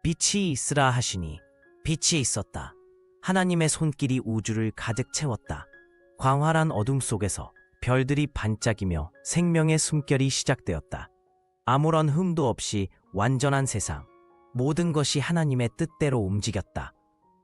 빛이 있으라 하시니 빛이 있었다. 하나님의 손길이 우주를 가득 채웠다. 광활한 어둠 속에서 별들이 반짝이며 생명의 숨결이 시작되었다. 아무런 흠도 없이 완전한 세상, 모든 것이 하나님의 뜻대로 움직였다.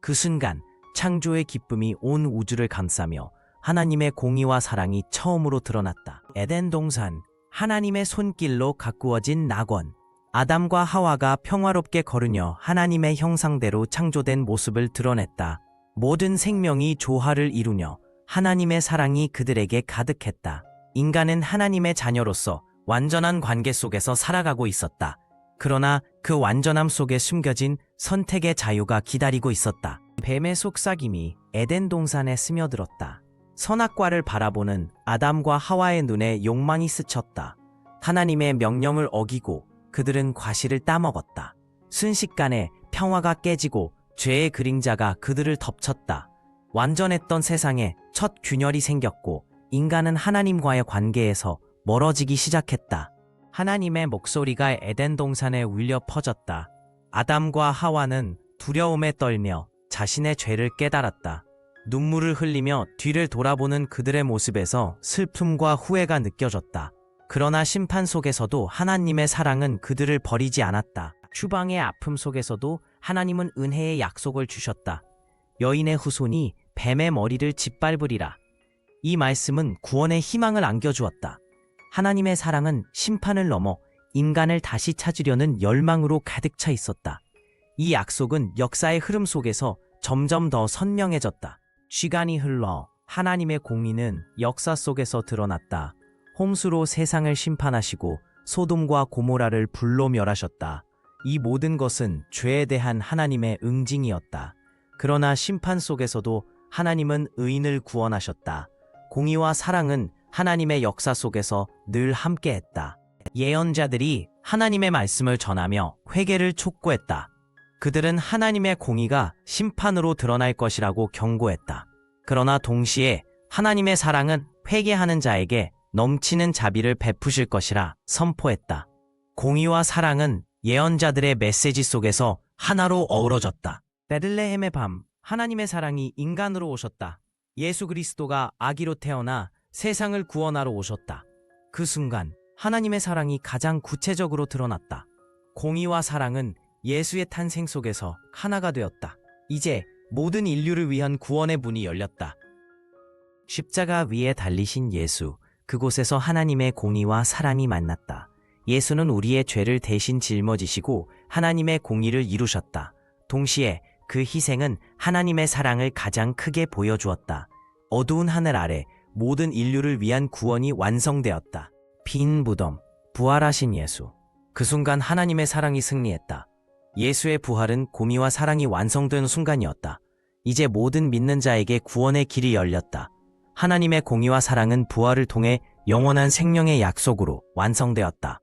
그 순간 창조의 기쁨이 온 우주를 감싸며 하나님의 공의와 사랑이 처음으로 드러났다. 에덴 동산, 하나님의 손길로 가꾸어진 낙원, 아담과 하와가 평화롭게 걸으며 하나님의 형상대로 창조된 모습을 드러냈다. 모든 생명이 조화를 이루며 하나님의 사랑이 그들에게 가득했다. 인간은 하나님의 자녀로서 완전한 관계 속에서 살아가고 있었다. 그러나 그 완전함 속에 숨겨진 선택의 자유가 기다리고 있었다. 뱀의 속삭임이 에덴 동산에 스며들었다. 선악과를 바라보는 아담과 하와의 눈에 욕망이 스쳤다. 하나님의 명령을 어기고 그들은 과실을 따먹었다. 순식간에 평화가 깨지고 죄의 그림자가 그들을 덮쳤다. 완전했던 세상에 첫 균열이 생겼고 인간은 하나님과의 관계에서 멀어지기 시작했다. 하나님의 목소리가 에덴 동산에 울려 퍼졌다. 아담과 하와는 두려움에 떨며 자신의 죄를 깨달았다. 눈물을 흘리며 뒤를 돌아보는 그들의 모습에서 슬픔과 후회가 느껴졌다. 그러나 심판 속에서도 하나님의 사랑은 그들을 버리지 않았다. 추방의 아픔 속에서도 하나님은 은혜의 약속을 주셨다. 여인의 후손이 뱀의 머리를 짓밟으리라. 이 말씀은 구원의 희망을 안겨주었다. 하나님의 사랑은 심판을 넘어 인간을 다시 찾으려는 열망으로 가득 차 있었다. 이 약속은 역사의 흐름 속에서 점점 더 선명해졌다. 시간이 흘러 하나님의 공의는 역사 속에서 드러났다. 홍수로 세상을 심판하시고 소돔과 고모라를 불로 멸하셨다. 이 모든 것은 죄에 대한 하나님의 응징이었다. 그러나 심판 속에서도 하나님은 의인을 구원하셨다. 공의와 사랑은 하나님의 역사 속에서 늘 함께했다. 예언자들이 하나님의 말씀을 전하며 회개를 촉구했다. 그들은 하나님의 공의가 심판으로 드러날 것이라고 경고했다. 그러나 동시에 하나님의 사랑은 회개하는 자에게 넘치는 자비를 베푸실 것이라 선포했다. 공의와 사랑은 예언자들의 메시지 속에서 하나로 어우러졌다. 베들레헴의 밤, 하나님의 사랑이 인간으로 오셨다. 예수 그리스도가 아기로 태어나 세상을 구원하러 오셨다. 그 순간 하나님의 사랑이 가장 구체적으로 드러났다. 공의와 사랑은 예수의 탄생 속에서 하나가 되었다. 이제 모든 인류를 위한 구원의 문이 열렸다. 십자가 위에 달리신 예수, 그곳에서 하나님의 공의와 사랑이 만났다. 예수는 우리의 죄를 대신 짊어지시고 하나님의 공의를 이루셨다. 동시에 그 희생은 하나님의 사랑을 가장 크게 보여주었다. 어두운 하늘 아래 모든 인류를 위한 구원이 완성되었다. 빈 무덤, 부활하신 예수. 그 순간 하나님의 사랑이 승리했다. 예수의 부활은 공의와 사랑이 완성된 순간이었다. 이제 모든 믿는 자에게 구원의 길이 열렸다. 하나님의 공의와 사랑은 부활을 통해 영원한 생명의 약속으로 완성되었다.